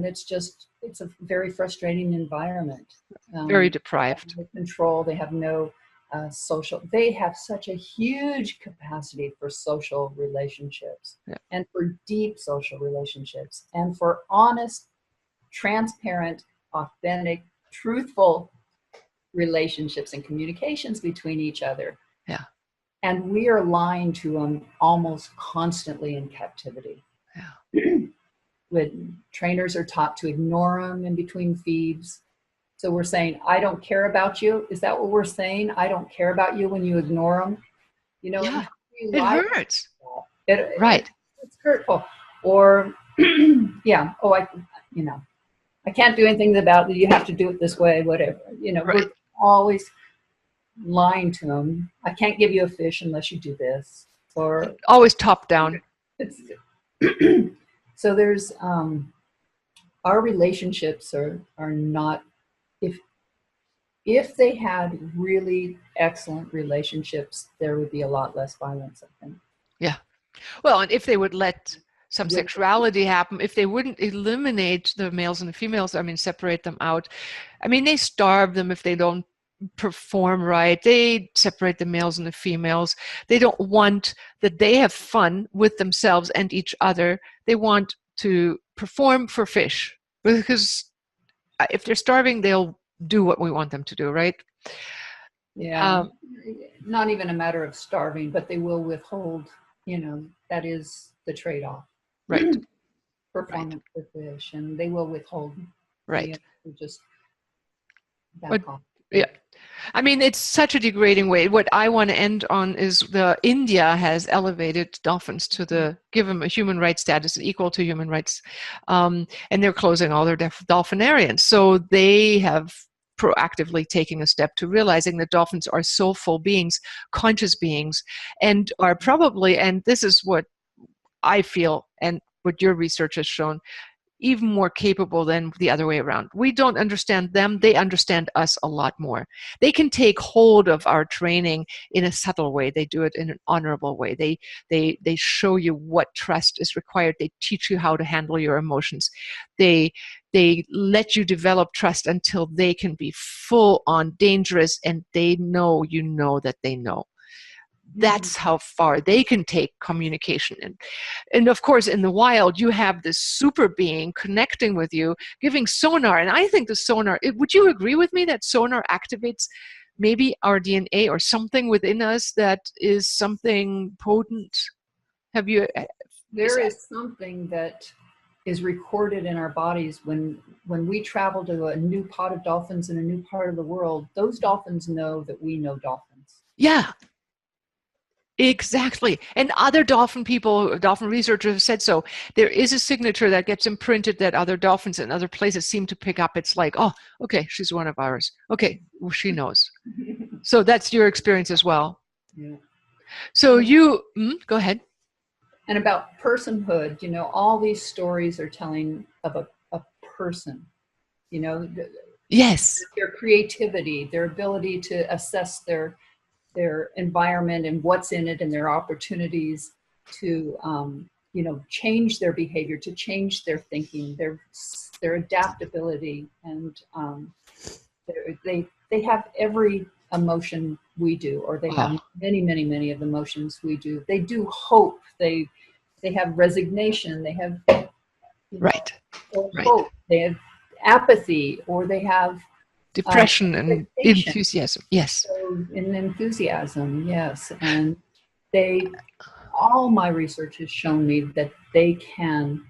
it's a very frustrating environment. Very deprived. They have no control. They have no social. They have such a huge capacity for social relationships, and for deep social relationships, and for honest, transparent, authentic, truthful relationships and communications between each other. Yeah. And we are lying to them almost constantly in captivity. Yeah. When trainers are taught to ignore them in between feeds. So we're saying, I don't care about you. Is that what we're saying? I don't care about you when you ignore them? You know, and Yeah. how do you It lie? hurts. It, Right. it's hurtful. Or, yeah, oh, I can't do anything about it. You have to do it this way, whatever. You know, Right. we're always lying to them. I can't give you a fish unless you do this. Or Always top down. it's so there's our relationships are not, if they had really excellent relationships, there would be a lot less violence, I think. Yeah. Well, and if they would let some Yeah. sexuality happen, if they wouldn't eliminate the males and the females, I mean, separate them out. I mean, they starve them if they don't perform right. They separate the males and the females. They don't want that they have fun with themselves and each other. They want to perform for fish because if they're starving, they'll do what we want them to do, right? Yeah, not even a matter of starving, but they will withhold, that is the trade-off. Right. Performance for fish, and they will withhold. Right. Just back But, off. yeah. I mean, it's such a degrading way. What I want to end on is India has elevated dolphins to give them a human rights status equal to human rights, and they're closing all their dolphinariums. So they have proactively taking a step to realizing that dolphins are soulful beings, conscious beings, and are probably, and this is what I feel and what your research has shown, even more capable than the other way around. We don't understand them, they understand us a lot more. They can take hold of our training in a subtle way. They do it in an honorable way. They show you what trust is required. They teach you how to handle your emotions. They let you develop trust until they can be full on dangerous, and they know you know that they know. That's how far they can take communication. And of course, in the wild, you have this super being connecting with you, giving sonar. And I think the sonar, would you agree with me that sonar activates maybe our DNA or something within us that is something potent? Have you? There is something that is recorded in our bodies when we travel to a new pod of dolphins in a new part of the world. Those dolphins know that we know dolphins. Yeah. Exactly. And other dolphin people, dolphin researchers have said so. There is a signature that gets imprinted that other dolphins in other places seem to pick up. It's like, oh, okay, she's one of ours. Okay, well, she knows. So that's your experience as well. Yeah. So go ahead. And about personhood, all these stories are telling of a person, Yes. their creativity, their ability to assess their environment and what's in it and their opportunities to change their behavior, to change their thinking, their adaptability, and they have every emotion we do, or they have many of the emotions we do. They do hope, they have resignation, they have right. hope, they have apathy, or they have depression and enthusiasm. Yes. So in enthusiasm, yes. And all my research has shown me that they can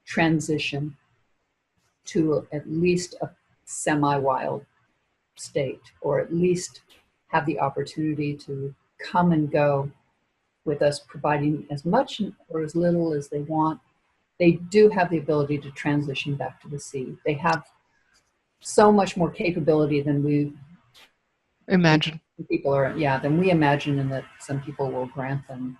transition to at least a semi-wild state, or at least have the opportunity to come and go with us, providing as much or as little as they want. They do have the ability to transition back to the sea. They have so much more capability than we imagine. Than we imagine, and that some people will grant them.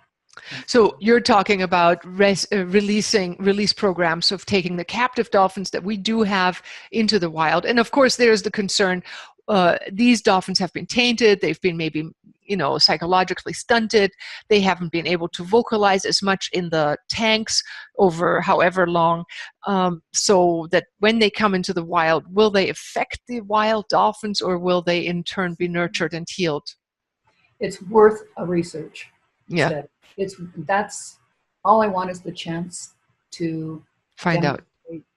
So you're talking about release programs of taking the captive dolphins that we do have into the wild. And of course, there's the concern, these dolphins have been tainted, they've been maybe psychologically stunted, they haven't been able to vocalize as much in the tanks over however long, so that when they come into the wild, will they affect the wild dolphins, or will they in turn be nurtured and healed? It's worth a research study. That's all I want, is the chance to find out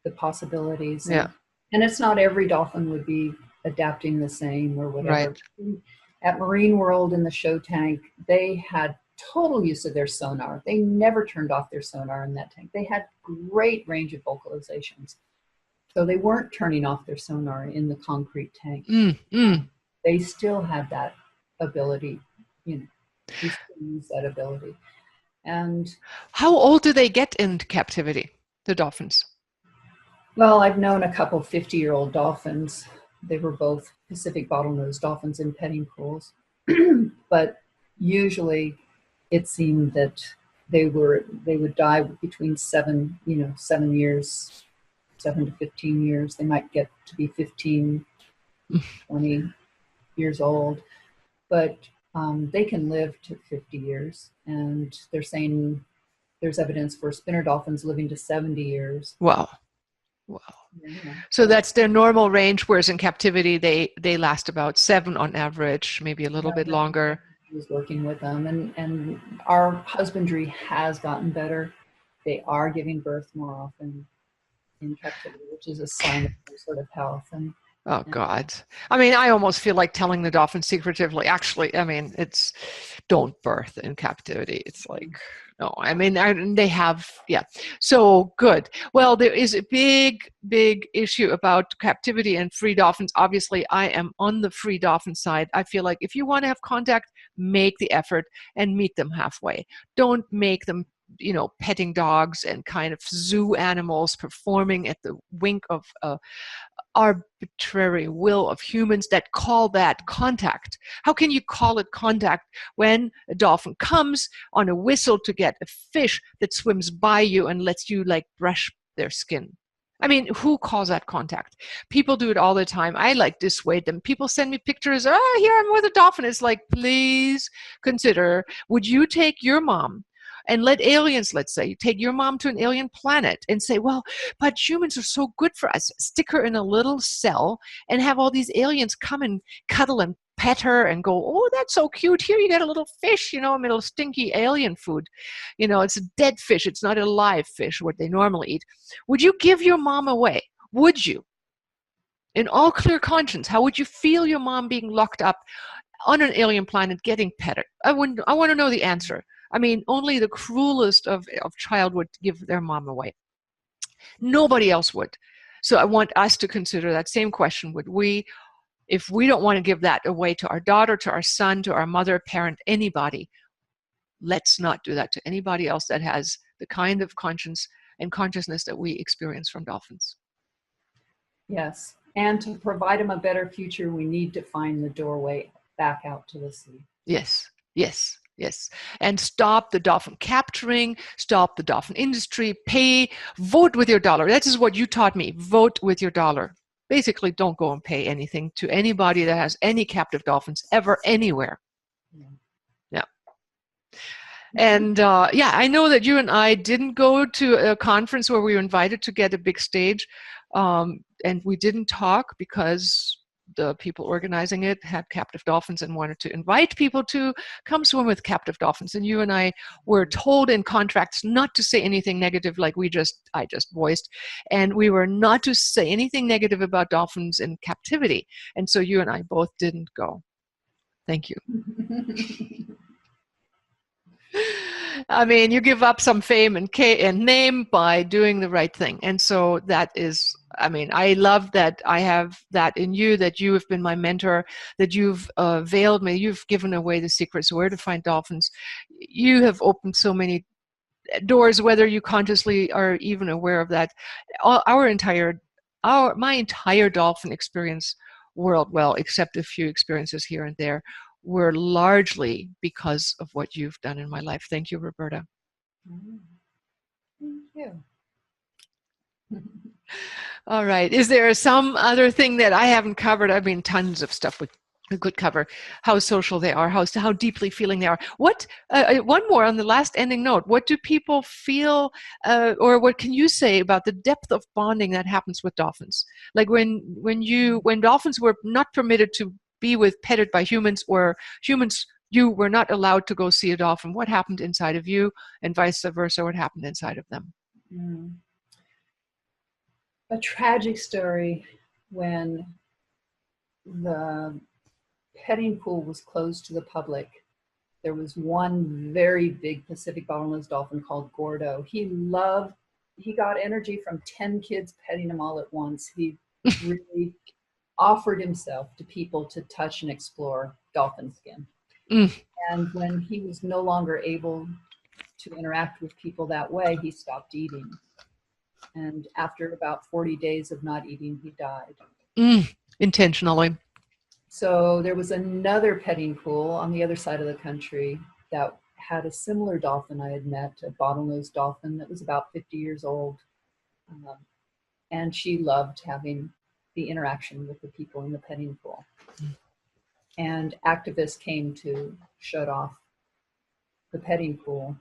the possibilities. And it's not every dolphin would be adapting the same or whatever. Right. At Marine World in the show tank, they had total use of their sonar. They never turned off their sonar in that tank. They had great range of vocalizations. So they weren't turning off their sonar in the concrete tank. They still had that ability, you know, we still use that ability. And how old do they get in captivity, the dolphins? well, I've known a couple 50-year-old dolphins. They were both Pacific bottlenose dolphins in petting pools. But usually it seemed that they would die between 7 years, 7 to 15 years. They might get to be 15, 20 years old, but they can live to 50 years. And they're saying there's evidence for spinner dolphins living to 70 years. Wow. So that's their normal range, whereas in captivity they last about 7 on average, maybe a little bit longer. I was working with them, and our husbandry has gotten better. They are giving birth more often in captivity, which is a sign of some sort of health. Oh God. I mean, I almost feel like telling the dolphin secretively. Actually, I mean, it's don't birth in captivity. It's like, no, I mean, they have, yeah. So good. Well, there is a big, big issue about captivity and free dolphins. Obviously, I am on the free dolphin side. I feel like if you want to have contact, make the effort and meet them halfway. Don't make them, petting dogs and kind of zoo animals performing at the wink of arbitrary will of humans that call that contact. How can you call it contact when a dolphin comes on a whistle to get a fish that swims by you and lets you like brush their skin? I mean, who calls that contact? People do it all the time. I like dissuade them. People send me pictures. Oh, here I'm with a dolphin. It's like, please consider, would you take your mom and let aliens, let's say, take your mom to an alien planet and say, well, but humans are so good for us. Stick her in a little cell and have all these aliens come and cuddle and pet her and go, oh, that's so cute. Here you get a little fish, a little stinky alien food. It's a dead fish. It's not a live fish, what they normally eat. Would you give your mom away? Would you? In all clear conscience, how would you feel your mom being locked up on an alien planet getting petted? I want to know the answer. I mean, only the cruelest of child would give their mom away. Nobody else would. So I want us to consider that same question. Would we, if we don't want to give that away to our daughter, to our son, to our mother, parent, anybody, let's not do that to anybody else that has the kind of conscience and consciousness that we experience from dolphins. Yes. And to provide them a better future, we need to find the doorway back out to the sea. Yes, yes. Yes, and stop the dolphin capturing, stop the dolphin industry, vote with your dollar. That is what you taught me, vote with your dollar. Basically, don't go and pay anything to anybody that has any captive dolphins ever, anywhere. Yeah. And I know that you and I didn't go to a conference where we were invited to get a big stage, and we didn't talk because the people organizing it had captive dolphins and wanted to invite people to come swim with captive dolphins. And you and I were told in contracts not to say anything negative like I just voiced. And we were not to say anything negative about dolphins in captivity. And so you and I both didn't go. Thank you. I mean, you give up some fame and name by doing the right thing. And so that is, I mean, I love that I have that in you, that you have been my mentor, that you've veiled me, you've given away the secrets where to find dolphins. You have opened so many doors, whether you consciously are even aware of that. My entire dolphin experience world, well, except a few experiences here and there, were largely because of what you've done in my life. Thank you, Roberta. Thank you. All right. Is there some other thing that I haven't covered? I mean, tons of stuff we could cover. How social they are, how deeply feeling they are. What? One more on the last ending note. What do people feel, or what can you say about the depth of bonding that happens with dolphins? Like when dolphins were not permitted to be petted by humans, or humans, you were not allowed to go see a dolphin. What happened inside of you, and vice versa? What happened inside of them? A tragic story when the petting pool was closed to the public, there was one very big Pacific bottlenose dolphin called Gordo. He got energy from 10 kids petting him all at once. He really offered himself to people to touch and explore dolphin skin. Mm. And when he was no longer able to interact with people that way, he stopped eating. And after about 40 days of not eating, he died. Intentionally. So there was another petting pool on the other side of the country that had a similar dolphin I had met, a bottlenose dolphin that was about 50 years old. And she loved having the interaction with the people in the petting pool. And activists came to shut off the petting pool.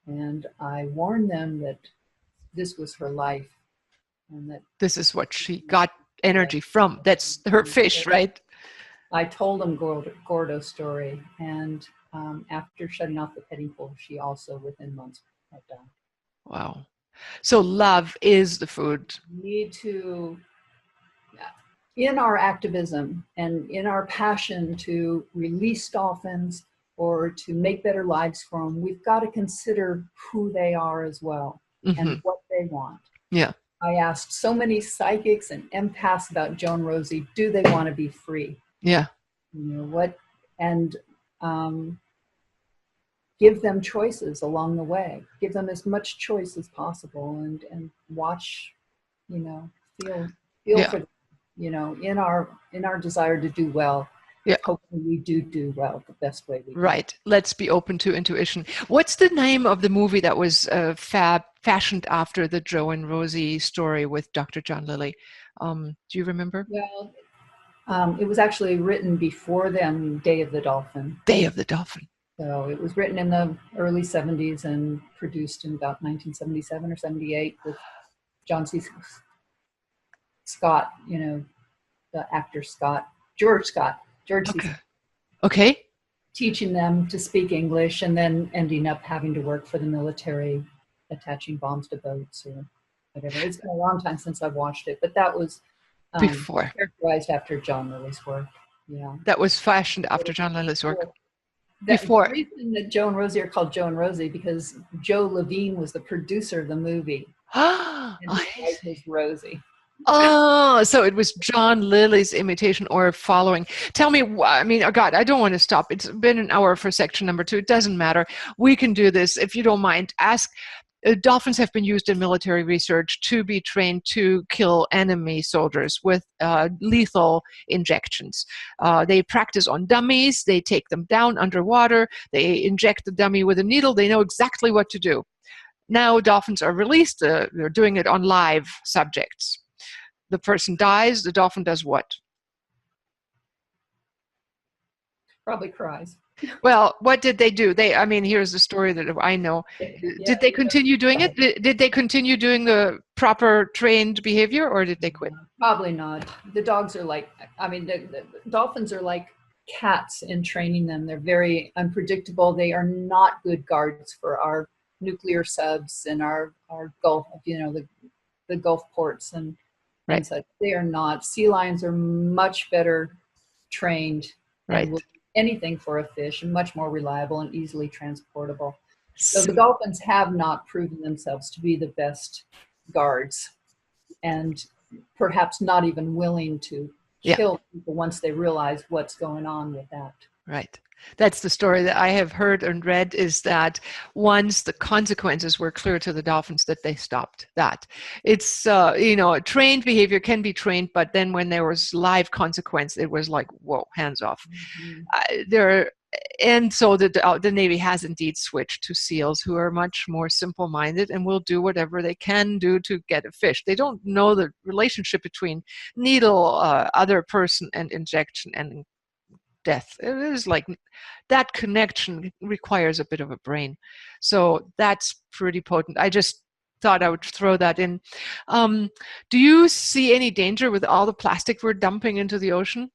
And I warned them that this was her life. And that this is what she got energy from. That's her fish, right? I told them Gordo's story. And after shutting off the petting pool, she also, within months, had died. Wow. So love is the food. We need to, in our activism and in our passion to release dolphins or to make better lives for them, we've got to consider who they are as well and what they want. Yeah. I asked so many psychics and empaths about Joe and Rosie, do they want to be free? Yeah. You know what? And give them choices along the way. Give them as much choice as possible, and watch, feel for them, in our desire to do well. Yeah. Hopefully we do well the best way we can. Right. Let's be open to intuition. What's the name of the movie that was fashioned after the Joe and Rosie story with Dr. John Lilly? Do you remember? Well, it was actually written before then, Day of the Dolphin. Day of the Dolphin. So it was written in the early 70s and produced in about 1977 or 78 with John C. Scott, the actor George Scott. Okay. Teaching them to speak English and then ending up having to work for the military, attaching bombs to boats or whatever. It's been a long time since I've watched it, but that was Before. characterized after John Lilly's work. Yeah. That was fashioned after John Lilly's work. Before. The reason that Joe and Rosie are called Joe and Rosie because Joe Levine was the producer of the movie. And his wife was Rosie. Oh, so it was John Lilly's imitation or following. Tell me, oh God, I don't want to stop. It's been an hour for section number 2. It doesn't matter. We can do this. If you don't mind, ask. Dolphins have been used in military research to be trained to kill enemy soldiers with lethal injections. They practice on dummies. They take them down underwater. They inject the dummy with a needle. They know exactly what to do. Now dolphins are released. They're doing it on live subjects. The person dies. The dolphin does what? Probably cries. Well, what did they do? Here's the story that I know. Did they continue doing it? Did they continue doing the proper trained behavior, or did they quit? Probably not. The dogs are the dolphins are like cats in training them. They're very unpredictable. They are not good guards for our nuclear subs and our Gulf, the Gulf ports and such. They are not. Sea lions are much better trained. Right. Anything for a fish and much more reliable and easily transportable. So the dolphins have not proven themselves to be the best guards and perhaps not even willing to kill people once they realize what's going on with that. Right. That's the story that I have heard and read, is that once the consequences were clear to the dolphins, that they stopped that. It's, trained behavior can be trained, but then when there was live consequence, it was like, whoa, hands off. And so the Navy has indeed switched to SEALs, who are much more simple-minded and will do whatever they can do to get a fish. They don't know the relationship between needle, other person, and injection and death. It is like that connection requires a bit of a brain. So that's pretty potent. I just thought I would throw that in. Do you see any danger with all the plastic we're dumping into the ocean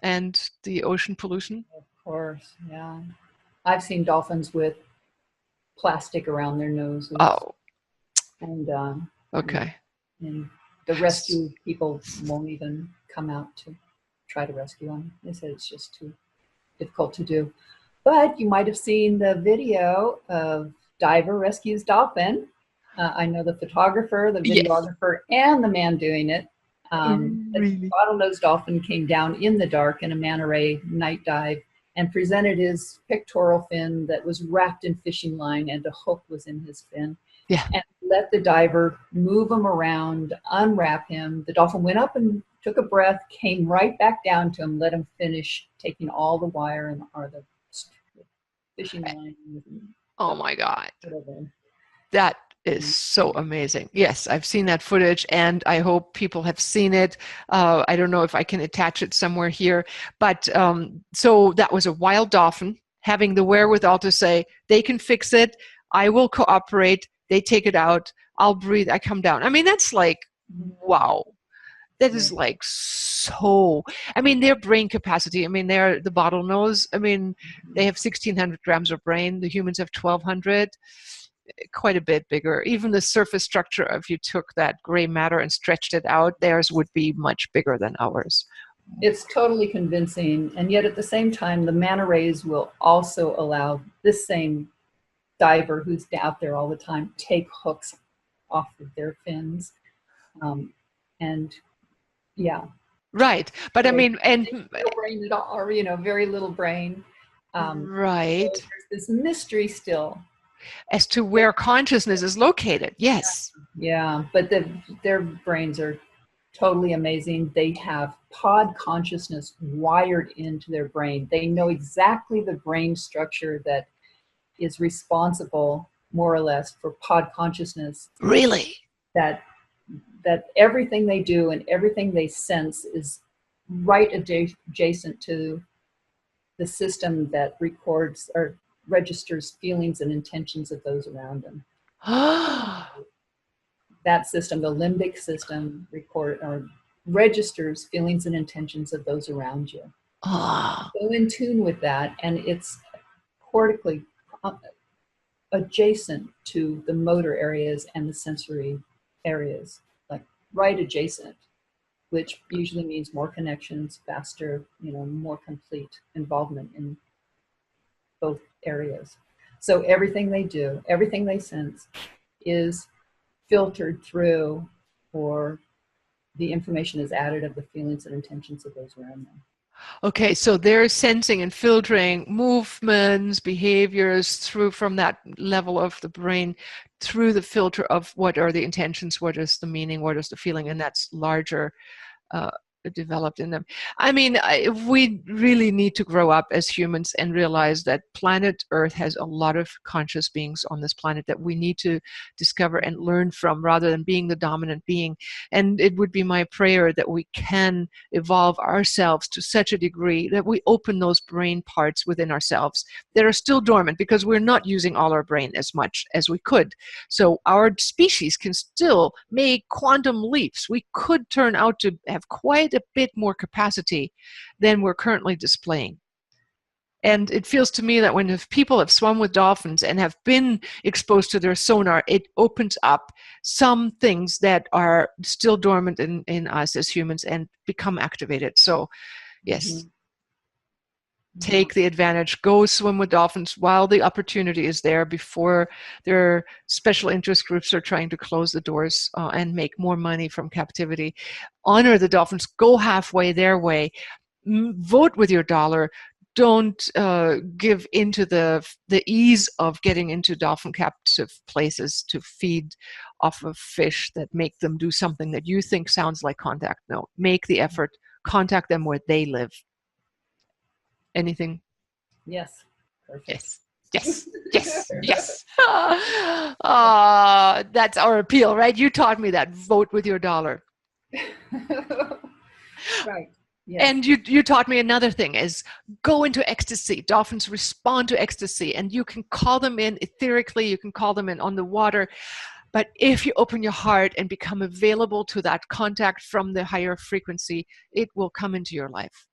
and the ocean pollution? Of course, yeah. I've seen dolphins with plastic around their noses. Oh. And okay. And the rescue people won't even come out to try to rescue them. They said it's just too difficult to do. But you might have seen the video of diver rescues dolphin. I know the photographer, the Yes. videographer, and the man doing it. The Really? bottlenose dolphin came down in the dark in a manta ray night dive and presented his pectoral fin that was wrapped in fishing line, and a hook was in his fin, Yeah. and let the diver move him around, unwrap him. The dolphin went up and took a breath, came right back down to him, let him finish taking all the wire and or the fishing line. Oh my God. Whatever. That is so amazing. Yes, I've seen that footage, and I hope people have seen it. I don't know if I can attach it somewhere here, but so that was a wild dolphin having the wherewithal to say, they can fix it, I will cooperate, they take it out, I'll breathe, I come down. I mean, that's like, wow. That is like so, I mean, their brain capacity, I mean, they're the bottlenose, I mean, they have 1,600 grams of brain, the humans have 1,200, quite a bit bigger. Even the surface structure, if you took that gray matter and stretched it out, theirs would be much bigger than ours. It's totally convincing, and yet at the same time, the manta rays will also allow this same diver who's out there all the time take hooks off of their fins, and yeah, Right, but I mean, and no brain at all, or very little brain. right, So there's this mystery still as to where consciousness is located. Yes. Yeah, but their brains are totally amazing. They have pod consciousness wired into their brain. They know exactly the brain structure that is responsible, more or less, for pod consciousness. Really? That everything they do and everything they sense is right adjacent to the system that records or registers feelings and intentions of those around them. That system, the limbic system, registers feelings and intentions of those around you. So in tune with that, and it's cortically adjacent to the motor areas and the sensory areas, like right adjacent, which usually means more connections, faster, more complete involvement in both areas. So everything they do, everything they sense is filtered through, or the information is added of the feelings and intentions of those around them. Okay, so they're sensing and filtering movements, behaviors through from that level of the brain through the filter of what are the intentions, what is the meaning, what is the feeling, and that's larger developed in them. I mean, we really need to grow up as humans and realize that planet Earth has a lot of conscious beings on this planet that we need to discover and learn from rather than being the dominant being. And it would be my prayer that we can evolve ourselves to such a degree that we open those brain parts within ourselves that are still dormant because we're not using all our brain as much as we could. So our species can still make quantum leaps. We could turn out to have quite a bit more capacity than we're currently displaying. And it feels to me that when people have swum with dolphins and have been exposed to their sonar, it opens up some things that are still dormant in us as humans and become activated. So, yes, take the advantage. Go swim with dolphins while the opportunity is there before their special interest groups are trying to close the doors and make more money from captivity. Honor the dolphins. Go halfway their way. Vote with your dollar. Don't give into the ease of getting into dolphin captive places to feed off of fish that make them do something that you think sounds like contact. No, make the effort. Contact them where they live. Anything? Yes. Perfect. Yes. Yes. That's our appeal, right? You taught me that. Vote with your dollar. Right. Yes. And you taught me another thing is go into ecstasy. Dolphins respond to ecstasy, and you can call them in etherically, you can call them in on the water. But if you open your heart and become available to that contact from the higher frequency, it will come into your life.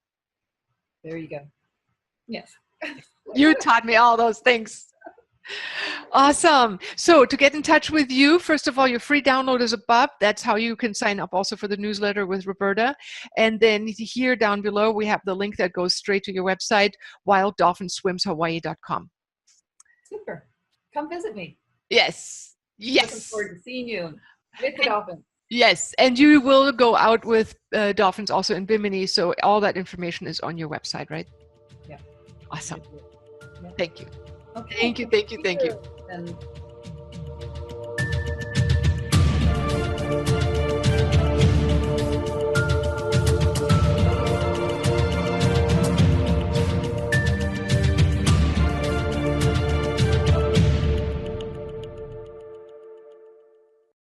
There you go. Yes. You taught me all those things. Awesome. So to get in touch with you, first of all, your free download is above. That's how you can sign up also for the newsletter with Roberta. And then here down below, we have the link that goes straight to your website, wilddolphinswimshawaii.com. Super. Come visit me. Yes. Looking Yes. forward to seeing you with the dolphins. Yes. And you will go out with dolphins also in Bimini. So all that information is on your website, right? Yeah. Awesome. Yeah. Thank you. Okay. Thank you. Thank you. Thank you. And